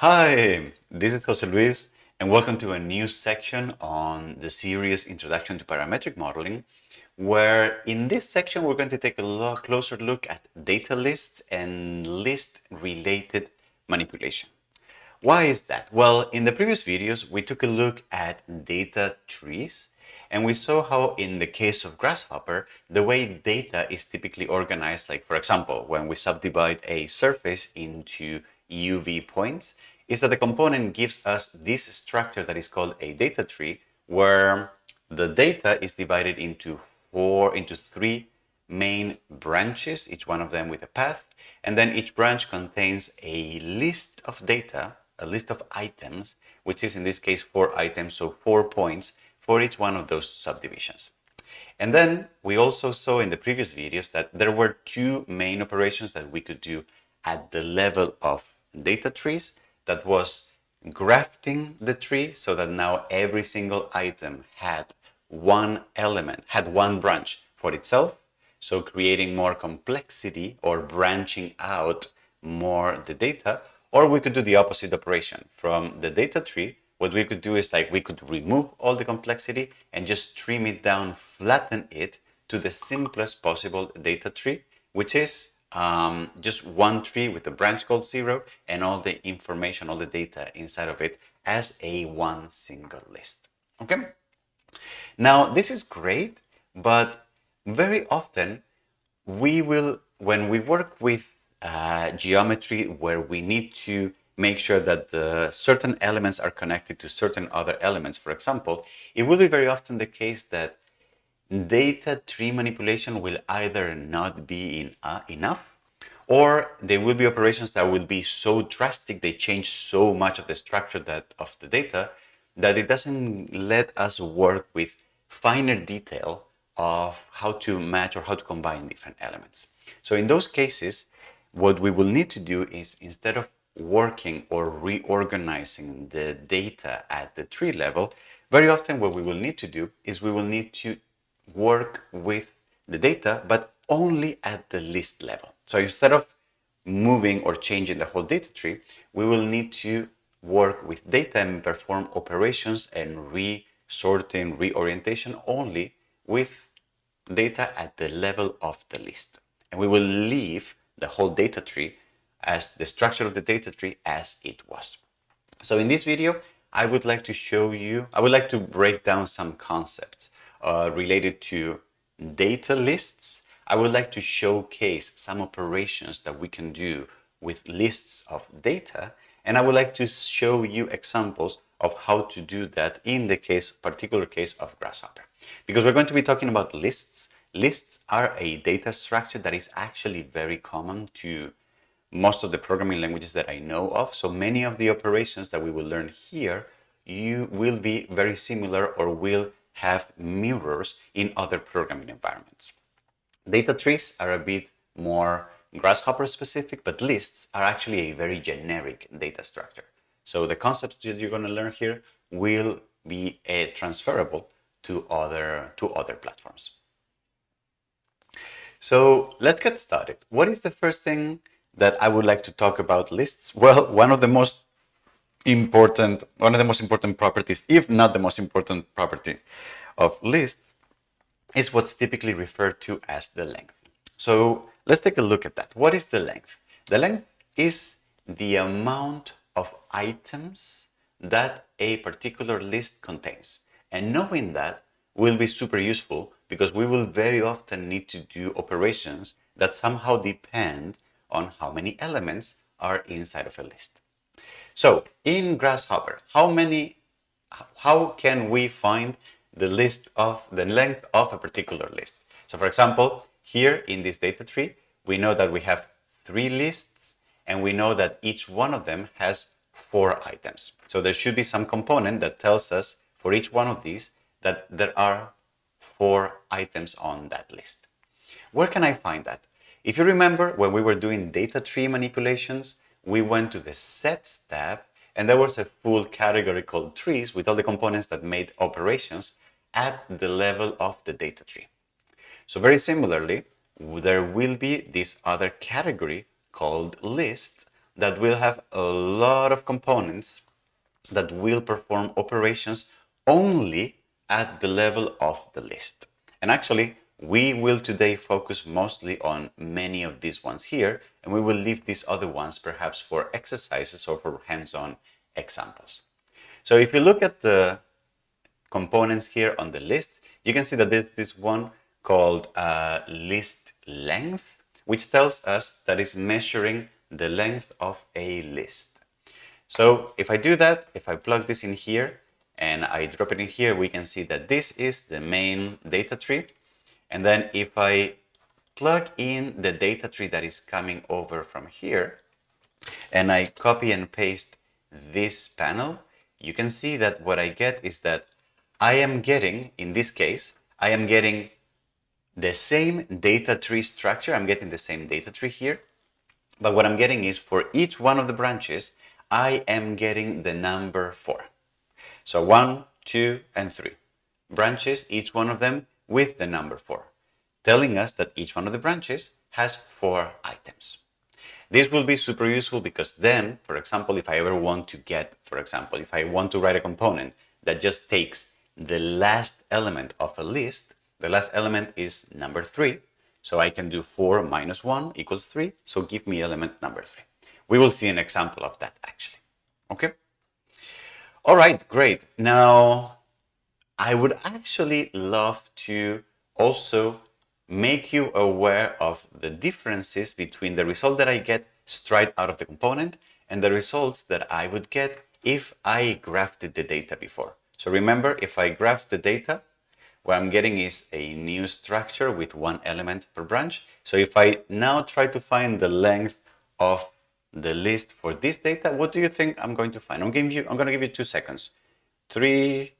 Hi, this is Jose Luis, and welcome to a new section on the series Introduction to Parametric Modeling, where in this section we're going to take a closer look at data lists and list-related manipulation. Why is that? Well, in the previous videos, we took a look at data trees, and we saw how in the case of Grasshopper, the way data is typically organized, like for example, when we subdivide a surface into UV points, is that the component gives us this structure that is called a data tree, where the data is divided into three main branches, each one of them with a path, and then each branch contains a list of data, a list of items, which is in this case 4 items, so 4 points for each one of those subdivisions. And then we also saw in the previous videos that there were two main operations that we could do at the level of data trees. That was grafting the tree so that now every single item had one element, had one branch for itself. So creating more complexity or branching out more the data. Or we could do the opposite operation. From the data tree, what we could do is like we could remove all the complexity and just trim it down, flatten it to the simplest possible data tree, which is just one tree with a branch called 0 and all the information, all the data inside of it as a one single list. Okay? Now, this is great, but very often when we work with geometry where we need to make sure that certain elements are connected to certain other elements, for example, it will be very often the case that data tree manipulation will either not be enough, or there will be operations that will be so drastic, they change so much of the structure of the data that it doesn't let us work with finer detail of how to match or how to combine different elements. So in those cases, what we will need to do is, instead of working or reorganizing the data at the tree level, very often what we will need to do is we will need to work with the data, but only at the list level. So instead of moving or changing the whole data tree, we will need to work with data and perform operations and resorting, reorientation only with data at the level of the list. And we will leave the whole data tree as the structure of the data tree as it was. So in this video, I would like to break down some concepts related to data lists. I would like to showcase some operations that we can do with lists of data, and I would like to show you examples of how to do that in the particular case of Grasshopper. Because we're going to be talking about lists. Lists are a data structure that is actually very common to most of the programming languages that I know of. So many of the operations that we will learn here, you will be very similar or will have mirrors in other programming environments. Data trees are a bit more Grasshopper specific, but lists are actually a very generic data structure. So the concepts that you're going to learn here will be transferable to other platforms. So let's get started. What is the first thing that I would like to talk about lists? Well, one of the most important properties, if not the most important property of lists, is what's typically referred to as the length. So let's take a look at that. What is the length? The length is the amount of items that a particular list contains. And knowing that will be super useful because we will very often need to do operations that somehow depend on how many elements are inside of a list. So in Grasshopper, how can we find the length of a particular list? So for example, here in this data tree, we know that we have 3 lists and we know that each one of them has 4 items. So there should be some component that tells us for each one of these that there are 4 items on that list. Where can I find that? If you remember, when we were doing data tree manipulations, we went to the Sets tab, and there was a full category called trees with all the components that made operations at the level of the data tree. So very similarly, there will be this other category called lists, that will have a lot of components that will perform operations only at the level of the list. And actually, we will today focus mostly on many of these ones here, and we will leave these other ones perhaps for exercises or for hands-on examples. So if you look at the components here on the list, you can see that there's this one called list length, which tells us that it's measuring the length of a list. So if I do that, if I plug this in here and I drop it in here, we can see that this is the main data tree. And then if I plug in the data tree that is coming over from here, and I copy and paste this panel, you can see that what I get is that I am getting, in this case, I am getting the same data tree structure. I'm getting the same data tree here. But what I'm getting is for each one of the branches, I am getting the number 4. So 1, 2, and 3 branches, each one of them with the number 4, telling us that each one of the branches has 4 items. This will be super useful because then, for example, if I ever want to get, for example, if I want to write a component that just takes the last element of a list, the last element is number 3. So I can do 4 minus 1 equals 3. So give me element number 3. We will see an example of that actually. Okay. All right, great. Now, I would actually love to also make you aware of the differences between the result that I get straight out of the component and the results that I would get if I graphed the data before. So remember, if I graph the data, what I'm getting is a new structure with 1 element per branch. So if I now try to find the length of the list for this data, what do you think I'm going to find? I'm going to give you 2 seconds. 3,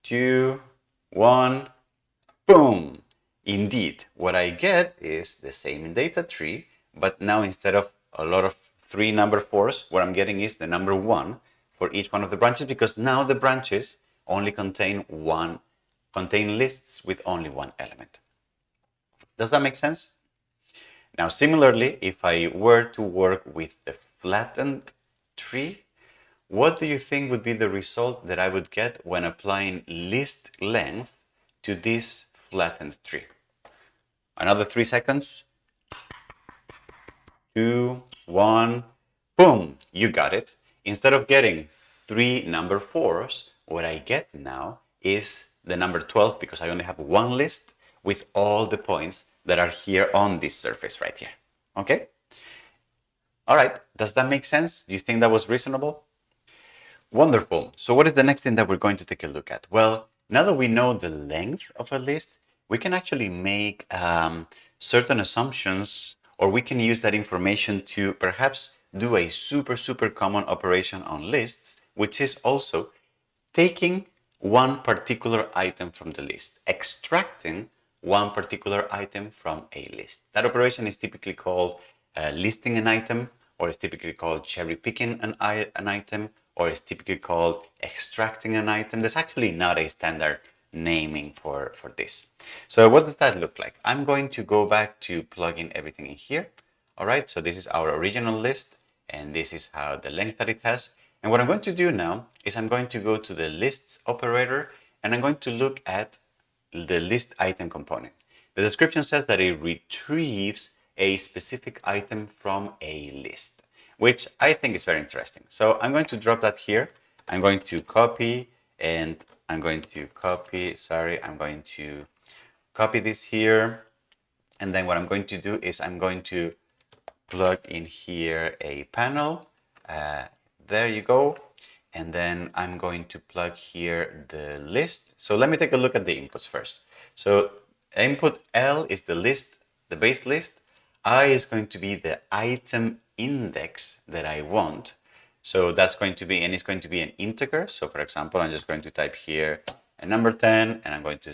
2, 1, boom. Indeed, what I get is the same data tree, but now instead of a lot of 3 number 4s, what I'm getting is the number 1 for each one of the branches, because now the branches only contain lists with only 1 element. Does that make sense? Now, similarly, if I were to work with the flattened tree, what do you think would be the result that I would get when applying list length to this flattened tree? Another 3 seconds. 2, 1, boom, you got it. Instead of getting 3 number 4s, what I get now is the number 12 because I only have 1 list with all the points that are here on this surface right here. Okay? All right, does that make sense? Do you think that was reasonable? Wonderful. So what is the next thing that we're going to take a look at? Well, now that we know the length of a list, we can actually make certain assumptions, or we can use that information to perhaps do a super common operation on lists, which is also taking one particular item from the list, extracting one particular item from a list. That operation is typically called listing an item, or is typically called cherry picking an item, or is typically called extracting an item. There's actually not a standard naming for this. So what does that look like? I'm going to go back to plug in everything in here. All right, so this is our original list, and this is how the length that it has. And what I'm going to do now is I'm going to go to the lists operator, and I'm going to look at the list item component. The description says that it retrieves a specific item from a list, which I think is very interesting. So I'm going to drop that here. I'm going to copy, and I'm going to copy this here. And then what I'm going to do is I'm going to plug in here a panel. There you go. And then I'm going to plug here the list. So let me take a look at the inputs first. So input L is the list, the base list. I is going to be the item index that I want. So that's going to be, and it's going to be an integer. So for example, I'm just going to type here a number 10, and I'm going to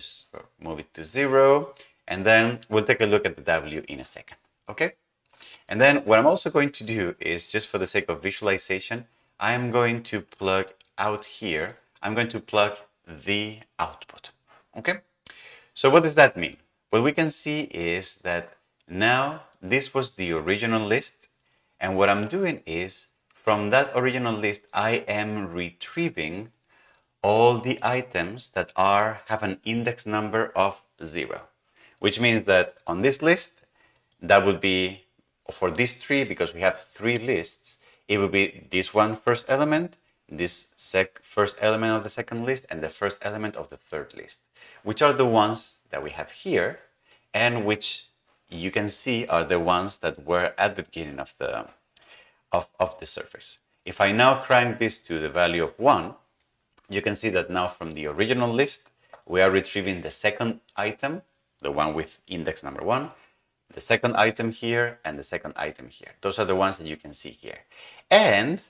move it to 0. And then we'll take a look at the W in a second. Okay. And then what I'm also going to do is, just for the sake of visualization, I'm going to plug out here, I'm going to plug the output. Okay. So what does that mean? What we can see is that now this was the original list, And what I'm doing is, from that original list, I am retrieving all the items that have an index number of 0, which means that on this list, that would be, for this tree, because we have 3 lists, it would be this one first element, this first element of the second list, and the first element of the third list, which are the ones that we have here, and which you can see are the ones that were at the beginning of the surface. If I now crank this to the value of 1, you can see that now from the original list, we are retrieving the second item, the one with index number 1, the second item here, and the second item here. Those are the ones that you can see here. And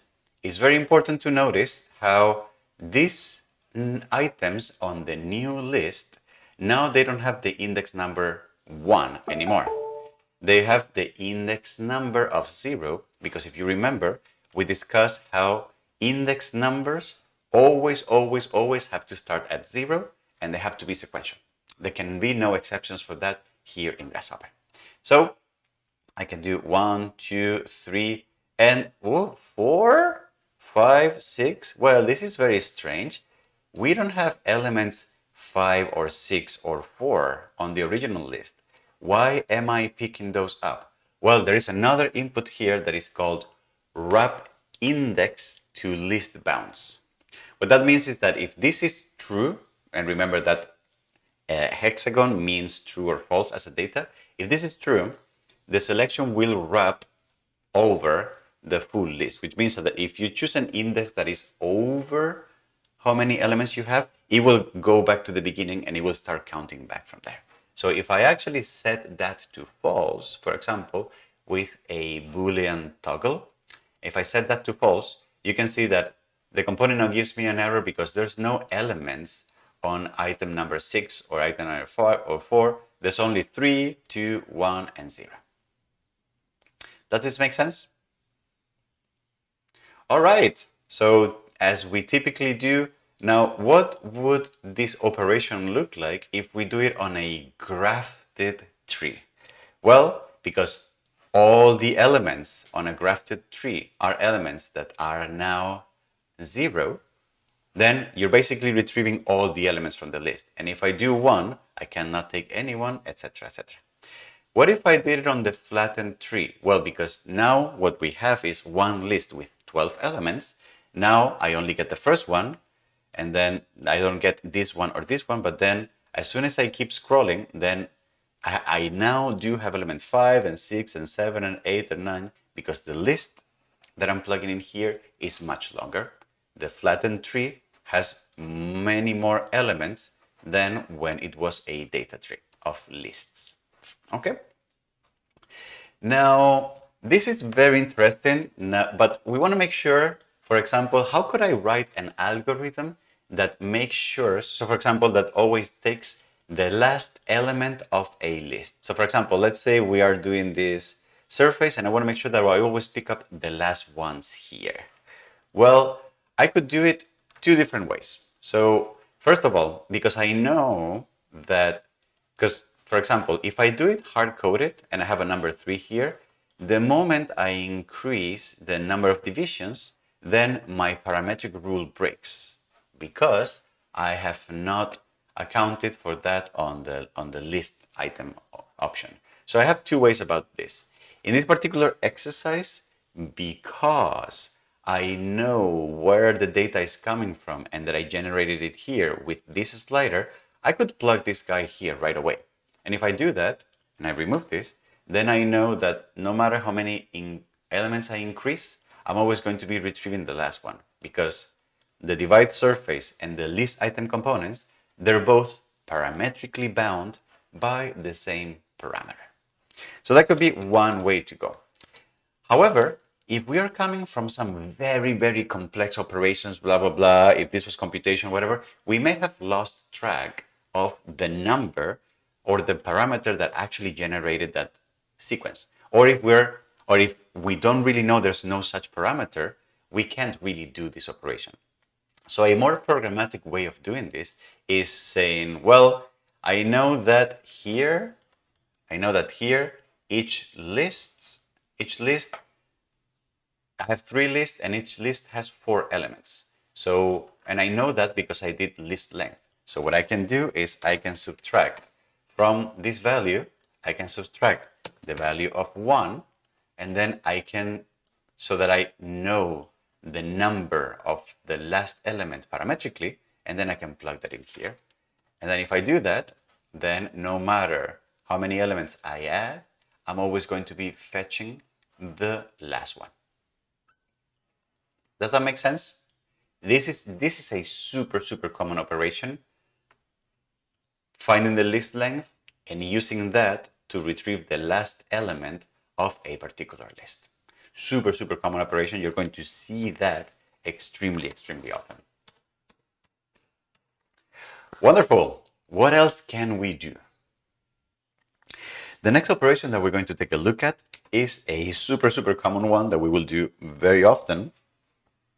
it's very important to notice how these items on the new list, now they don't have the index number 1 anymore. They have the index number of 0, because if you remember, we discussed how index numbers always have to start at 0, and they have to be sequential. There can be no exceptions for that here in Grasshopper. So I can do 1, 2, 3, and 4, 5, 6. Well, this is very strange. We don't have elements 5 or 6 or 4 on the original list. Why am I picking those up? Well, there is another input here that is called wrap index to list bounds. What that means is that if this is true, and remember that hexagon means true or false as a data, if this is true, the selection will wrap over the full list, which means that if you choose an index that is over how many elements you have, it will go back to the beginning and it will start counting back from there. So if I actually set that to false, for example, with a Boolean toggle, if I set that to false, you can see that the component now gives me an error because there's no elements on item number 6 or item number 5 or 4. There's only 3, 2, 1, and 0. Does this make sense? All right. So as we typically do, now what would this operation look like if we do it on a grafted tree? Well, because all the elements on a grafted tree are elements that are now 0, then you're basically retrieving all the elements from the list. And if I do 1, I cannot take any one, etc., etc. What if I did it on the flattened tree? Well, because now what we have is one list with 12 elements. Now I only get the first one, and then I don't get this one or this one, but then as soon as I keep scrolling, then I now do have element 5 and 6 and 7 and 8 and 9, because the list that I'm plugging in here is much longer. The flattened tree has many more elements than when it was a data tree of lists. Okay. Now, this is very interesting, but we want to make sure, for example, how could I write an algorithm that makes sure, so for example, that always takes the last element of a list. So for example, let's say we are doing this surface and I want to make sure that I always pick up the last ones here. Well, I could do it 2 different ways. So first of all, because I know that, because for example, if I do it hard-coded and I have a number 3 here, the moment I increase the number of divisions, then my parametric rule breaks because I have not accounted for that on the list item option. So I have 2 ways about this. In this particular exercise, because I know where the data is coming from and that I generated it here with this slider, I could plug this guy here right away. And if I do that, and I remove this, then I know that no matter how many elements I increase, I'm always going to be retrieving the last one, because the divide surface and the list item components, they're both parametrically bound by the same parameter. So that could be one way to go. However, if we are coming from some very, very complex operations, blah, blah, blah, if this was computation, whatever, we may have lost track of the number or the parameter that actually generated that sequence. Or if we don't really know there's no such parameter, we can't really do this operation. So a more programmatic way of doing this is saying, well, I know that here each list I have 3 lists and each list has 4 elements. So, and I know that because I did list length. So what I can do is I can subtract from this value, I can subtract the value of 1, and then I can, so that I know the number of the last element parametrically, and then I can plug that in here. And then if I do that, then no matter how many elements I add, I'm always going to be fetching the last one. Does that make sense? This is a super common operation. Finding the list length and using that to retrieve the last element of a particular list. Super common operation. You're going to see that extremely often. Wonderful. What else can we do? The next operation that we're going to take a look at is a super common one that we will do very often,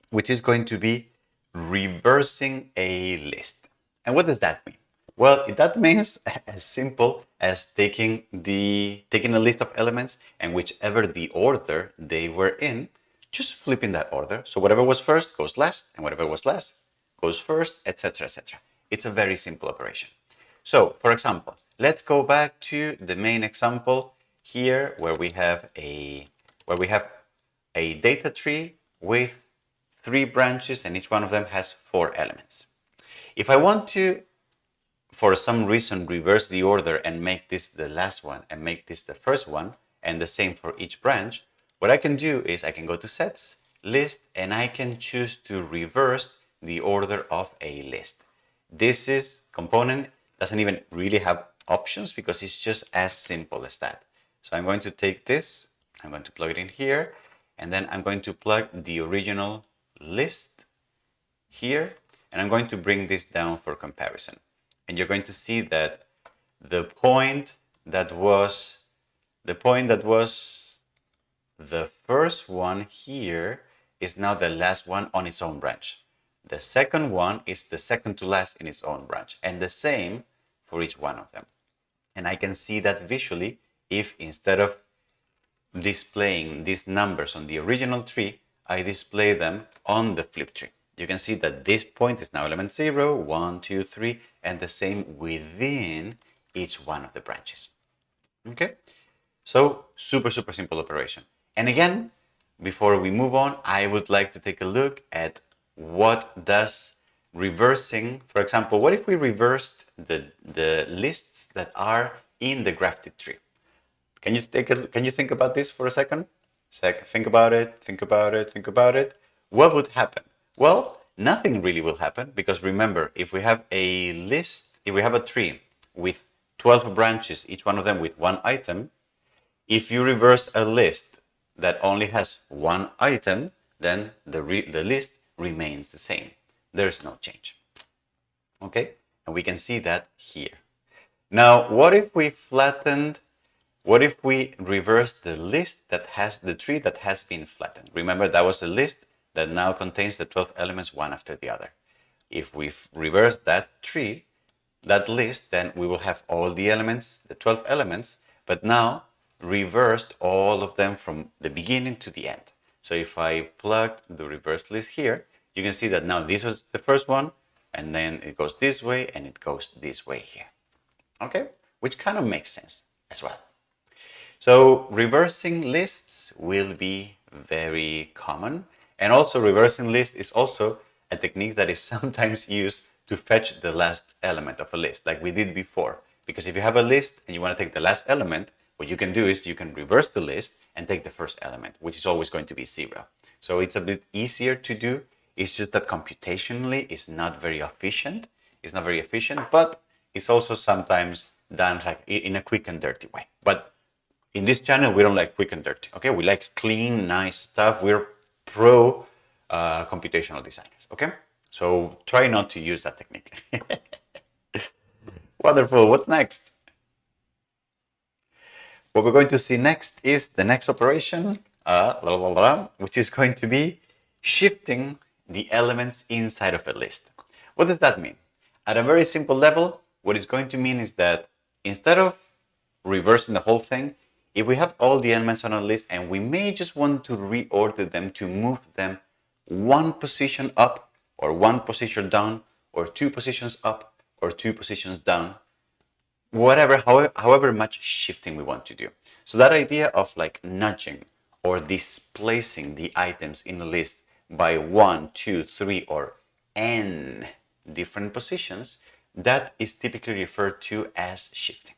which is going to be reversing a list. And what does that mean? Well, that means as simple as taking a list of elements and whichever the order they were in, just flipping that order. So whatever was first goes last, and whatever was last goes first, etc., etc. It's a very simple operation. So, for example, let's go back to the main example here where we have a data tree with 3 branches and each one of them has 4 elements. If I want to, for some reason, reverse the order and make this the last one and make this the first one, and the same for each branch, what I can do is I can go to Sets, List, and I can choose to reverse the order of a list. This component doesn't even really have options because it's just as simple as that. So I'm going to take this, I'm going to plug it in here, and then I'm going to plug the original list here, and I'm going to bring this down for comparison. And you're going to see that the point that was the first one here is now the last one on its own branch. The second one is the second to last in its own branch, and the same for each one of them. And I can see that visually if instead of displaying these numbers on the original tree, I display them on the flip tree. You can see that this point is now element 0, 1, 2, 3, and the same within each one of the branches. Okay? So, super simple operation. And again, before we move on, I would like to take a look at what does reversing, for example, what if we reversed the lists that are in the grafted tree? Can you think about this for a second? Think about it. What would happen? Well, nothing really will happen because remember, if we have a list, if we have a tree with 12 branches, each one of them with 1 item, if you reverse a list that only has 1 item, then the list remains the same. There's no change. Okay? And we can see that here. Now, what if we reverse the list that has the tree that has been flattened? Remember, that was a list that now contains the 12 elements one after the other. If we reverse that tree, that list, then we will have all the elements, the 12 elements, but now reversed all of them from the beginning to the end. So if I plug the reverse list here, you can see that now this was the first one, and then it goes this way, and it goes this way here. Okay? Which kind of makes sense as well. So reversing lists will be very common. And also reversing list is also a technique that is sometimes used to fetch the last element of a list, like we did before. Because if you have a list and you want to take the last element, what you can do is you can reverse the list and take the first element, which is always going to be 0. So it's a bit easier to do. It's just that computationally it's not very efficient. It's not very efficient, but it's also sometimes done like in a quick and dirty way. But in this channel, we don't like quick and dirty. Okay, we like clean, nice stuff. We're pro computational designers. Okay, so try not to use that technique. Wonderful. What's next? What we're going to see next is the next operation, which is going to be shifting the elements inside of a list. What does that mean? At a very simple level, what it's going to mean is that instead of reversing the whole thing, if we have all the elements on a list and we may just want to reorder them to move them one position up or one position down or two positions up or two positions down, whatever, however much shifting we want to do. So that idea of like nudging or displacing the items in a list by 1, 2, 3, or n different positions, that is typically referred to as shifting.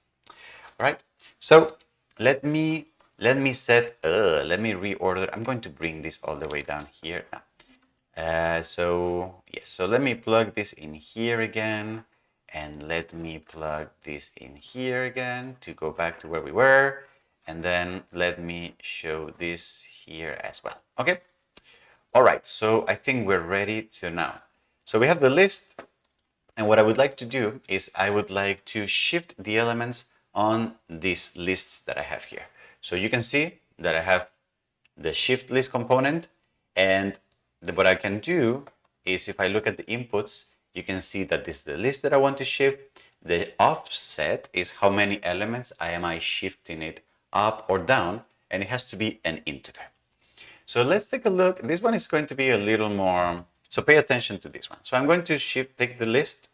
All right. So let me reorder. I'm going to bring this all the way down here now. So let me plug this in here again, and let me plug this in here again to go back to where we were, and then let me show this here as well. Okay. All right. So I think we're ready to now. So we have the list, and what I would like to do is I would like to shift the elements on these lists that I have here. So you can see that I have the shift list component, and what I can do is if I look at the inputs, you can see that this is the list that I want to shift. The offset is how many elements am I shifting it up or down, and it has to be an integer. So let's take a look. This one is going to be a little more, so pay attention to this one. So I'm going to take the list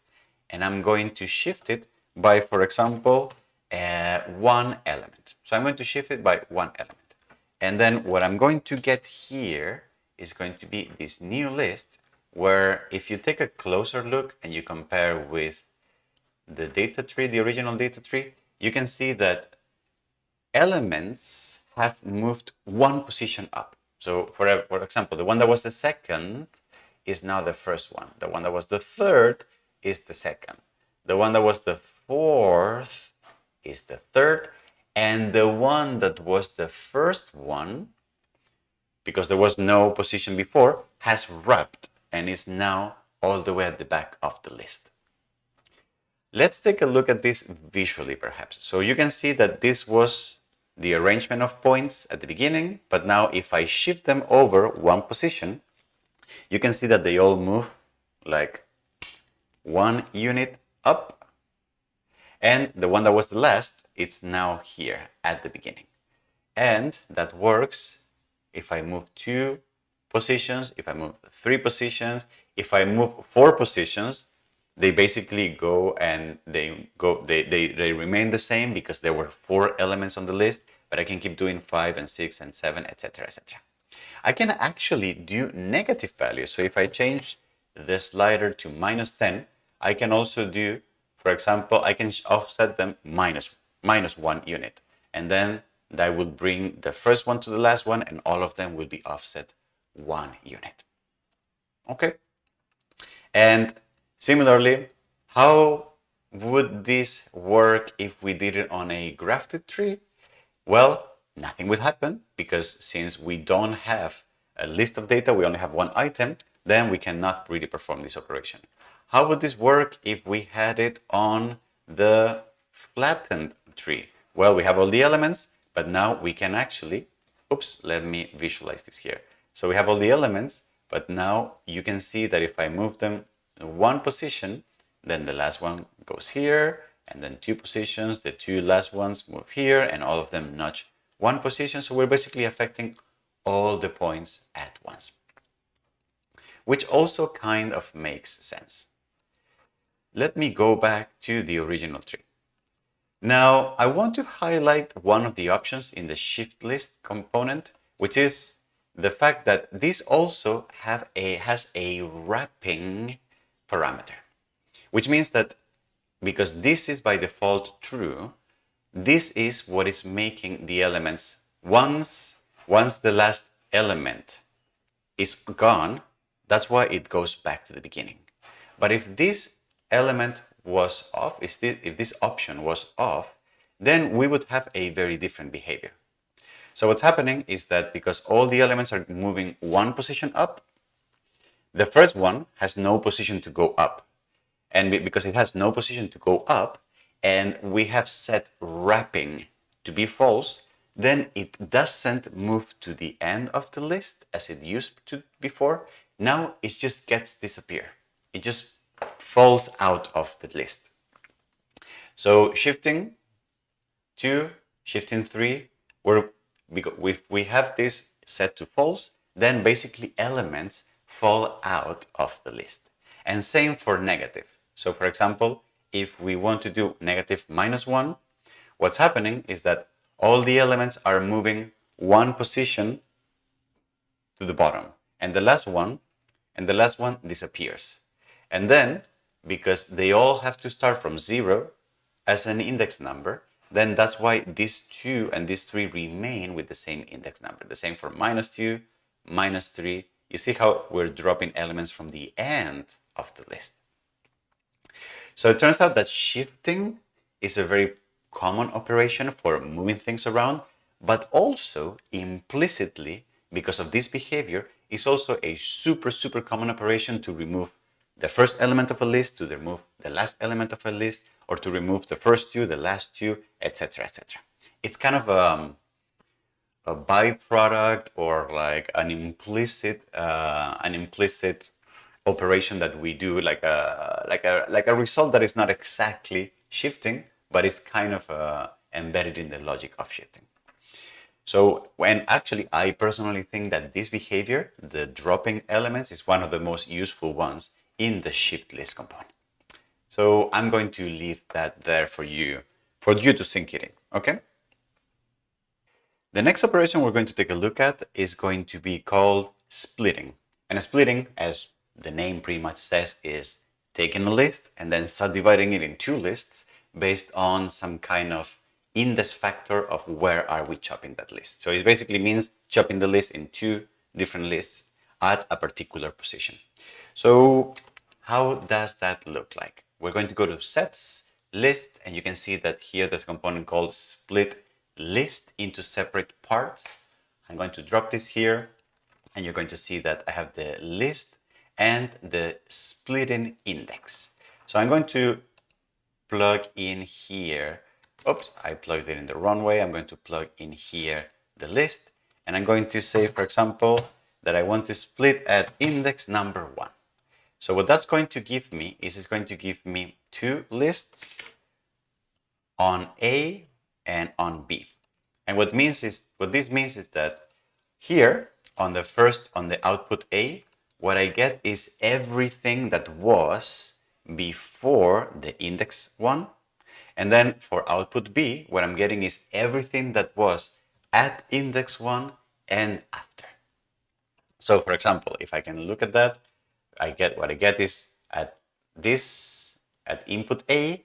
and I'm going to shift it by, for example, one element. So I'm going to shift it by one element. And then what I'm going to get here is going to be this new list where if you take a closer look and you compare with the data tree, the original data tree, you can see that elements have moved one position up. So for example, the one that was the second is now the first one. The one that was the third is the second. The one that was the fourth is the third. And the one that was the first one, because there was no position before, has wrapped and is now all the way at the back of the list. Let's take a look at this visually, perhaps. So you can see that this was the arrangement of points at the beginning, but now if I shift them over one position, you can see that they all move like one unit up, and the one that was the last, it's now here at the beginning. And that works if I move 2 positions, if I move 3 positions, if I move 4 positions, they basically go and they remain the same because there were 4 elements on the list, but I can keep doing 5 and 6 and 7, etc., etc. I can actually do negative values. So if I change the slider to -10, I can also do, for example, I can offset them minus 1 unit. And then that will bring the first one to the last one, and all of them will be offset 1 unit. Okay. And similarly, how would this work if we did it on a grafted tree? Well, nothing would happen because since we don't have a list of data, we only have one item, then we cannot really perform this operation. How would this work if we had it on the flattened tree? Well, we have all the elements, but now we can actually, let me visualize this here. So we have all the elements, but now you can see that if I move them in one position, then the last one goes here, and then 2 positions, the 2 last ones move here, and all of them nudge 1 position. So we're basically affecting all the points at once, which also kind of makes sense. Let me go back to the original tree. Now, I want to highlight one of the options in the shift list component, which is the fact that this also has a wrapping parameter, which means that because this is by default true, this is what is making the elements, once the last element is gone, that's why it goes back to the beginning. But if this element was off, if this option was off, then we would have a very different behavior. So what's happening is that because all the elements are moving one position up, the first one has no position to go up. And because it has no position to go up, and we have set wrapping to be false, then it doesn't move to the end of the list as it used to before. Now it just gets disappear. It just falls out of the list. So shifting 2, shifting 3 because if we have this set to false, then basically elements fall out of the list. And same for negative. So for example, if we want to do negative -1, what's happening is that all the elements are moving one position to the bottom, and the last one disappears. And then, because they all have to start from 0 as an index number, then that's why these 2 and these 3 remain with the same index number. The same for -2, -3. You see how we're dropping elements from the end of the list. So it turns out that shifting is a very common operation for moving things around, but also implicitly, because of this behavior, is also a super common operation to remove the first element of a list, to remove the last element of a list, or to remove the first 2, the last 2, etc., etc. It's kind of a byproduct, or like an implicit operation that we do, like a result that is not exactly shifting, but it's kind of embedded in the logic of shifting. So when actually I personally think that this behavior, the dropping elements, is one of the most useful ones in the shift list component. So I'm going to leave that there for you to sink it in, okay? The next operation we're going to take a look at is going to be called splitting. And splitting, as the name pretty much says, is taking a list and then subdividing it in 2 lists based on some kind of index factor of where are we chopping that list. So it basically means chopping the list in 2 different lists at a particular position. So how does that look like? We're going to go to sets, list, and you can see that here there's a component called split list into separate parts. I'm going to drop this here, and you're going to see that I have the list and the splitting index. So I'm going to plug in here. Oops, I plugged it in the wrong way. I'm going to plug in here the list, and I'm going to say, for example, that I want to split at index number 1. So what that's going to give me is it's going to give me 2 lists on A and on B. And what this means is that here on the output A, what I get is everything that was before the index 1. And then for output B, what I'm getting is everything that was at index 1 and after. So for example, if I can look at that, what I get is at input A,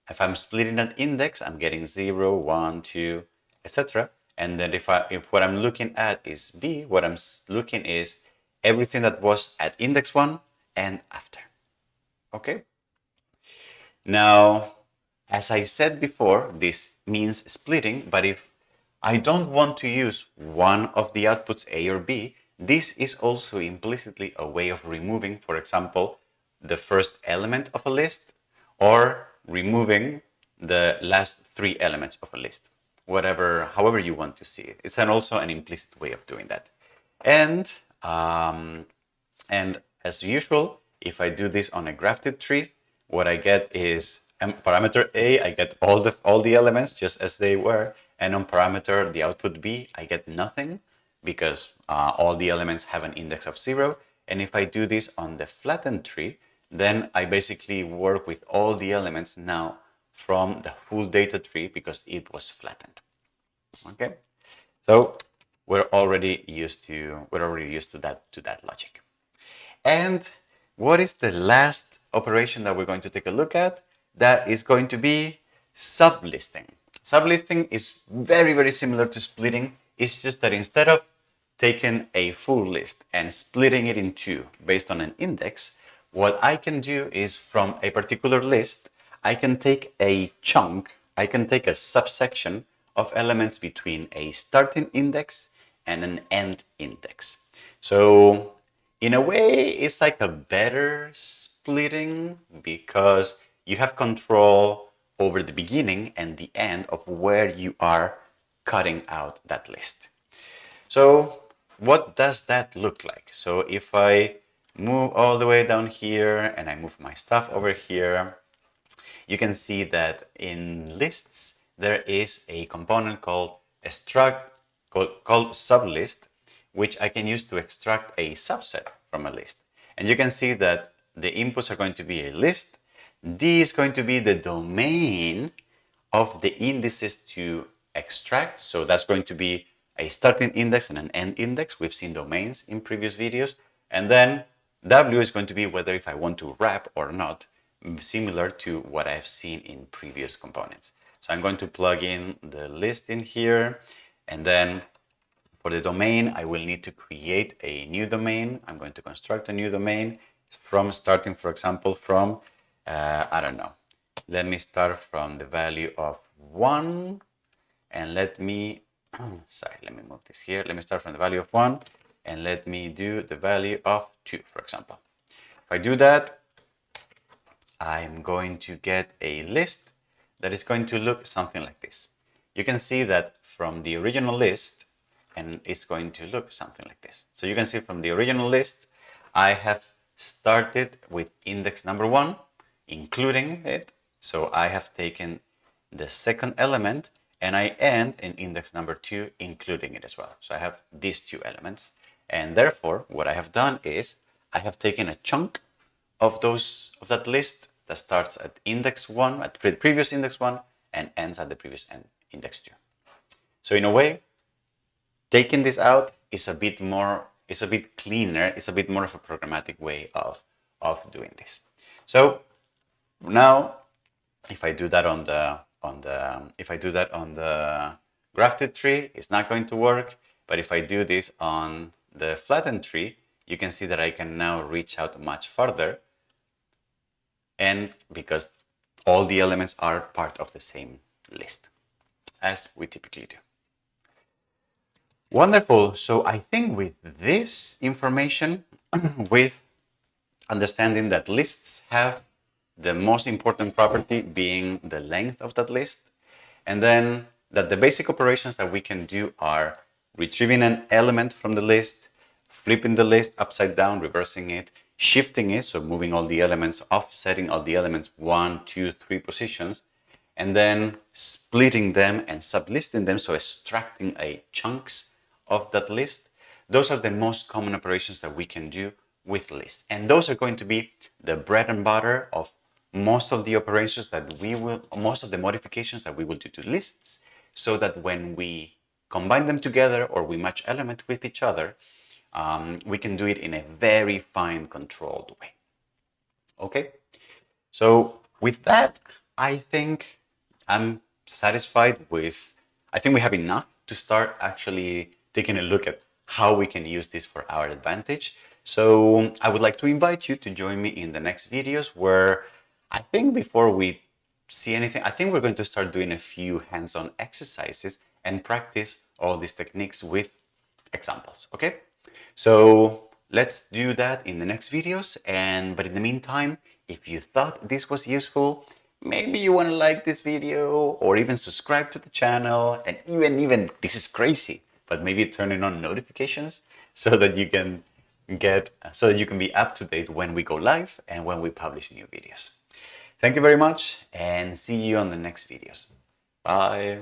if I'm splitting an index, I'm getting 0, 1, 2, etc. And then if what I'm looking at is B, what I'm looking is everything that was at index 1 and after. Okay? Now, as I said before, this means splitting, but if I don't want to use one of the outputs A or B, this is also implicitly a way of removing, for example, the first element of a list, or removing the last 3 elements of a list. However you want to see it. It's also an implicit way of doing that. And as usual, if I do this on a grafted tree, what I get is parameter A, I get all the elements just as they were, and on parameter the output B, I get nothing because all the elements have an index of 0. And if I do this on the flattened tree, then I basically work with all the elements now from the full data tree because it was flattened. Okay, so we're already used to that logic. And what is the last operation that we're going to take a look at? That is going to be sublisting. Sublisting is very similar to splitting. It's just that instead of taking a full list and splitting it in 2 based on an index, what I can do is from a particular list, I can take a chunk, I can take a subsection of elements between a starting index and an end index. So in a way, it's like a better splitting because you have control over the beginning and the end of where you are cutting out that list. So what does that look like? So if I move all the way down here and I move my stuff over here, you can see that in lists, there is a component called struct called Sublist, which I can use to extract a subset from a list. And you can see that the inputs are going to be a list. D is going to be the domain of the indices to extract. So that's going to be a starting index and an end index. We've seen domains in previous videos. And then W is going to be whether if I want to wrap or not, similar to what I've seen in previous components. So I'm going to plug in the list in here, and then for the domain, I will need to create a new domain. I'm going to construct a new domain from starting, for example, from, I don't know, let me start from the value of 1, and let me, sorry, let me move this here. Let me start from the value of 1, and let me do the value of 2, for example. If I do that, I'm going to get a list that is going to look something like this. You can see that from the original list, and it's going to look something like this. So you can see from the original list, I have started with index number 1, including it. So I have taken the second element, and I end in index number 2, including it as well. So I have these two elements. And therefore, what I have done is I have taken a chunk of that list that starts at index 1, at previous index 1, and ends at the previous index 2. So in a way, taking this out is a bit cleaner, it's a bit more of a programmatic way of doing this. So now, if I do that on the grafted tree, it's not going to work. But if I do this on the flattened tree, you can see that I can now reach out much further, and because all the elements are part of the same list, as we typically do. Wonderful. So I think with this information, with understanding that lists have the most important property being the length of that list, and then that the basic operations that we can do are retrieving an element from the list, flipping the list upside down, reversing it, shifting it, so moving all the elements, offsetting all the elements 1, 2, 3 positions, and then splitting them and sublisting them, so extracting chunks of that list. Those are the most common operations that we can do with lists. And those are going to be the bread and butter of most of the operations most of the modifications that we will do to lists, so that when we combine them together or we match elements with each other, we can do it in a very fine, controlled way. Okay, so with that, I think I'm satisfied with, I think we have enough to start actually taking a look at how we can use this for our advantage. So I would like to invite you to join me in the next videos, where I think before we see anything, I think we're going to start doing a few hands-on exercises and practice all these techniques with examples, okay? So let's do that in the next videos. But in the meantime, if you thought this was useful, maybe you want to like this video or even subscribe to the channel, and even this is crazy, but maybe turning on notifications so that you can be up to date when we go live and when we publish new videos. Thank you very much, and see you on the next videos. Bye.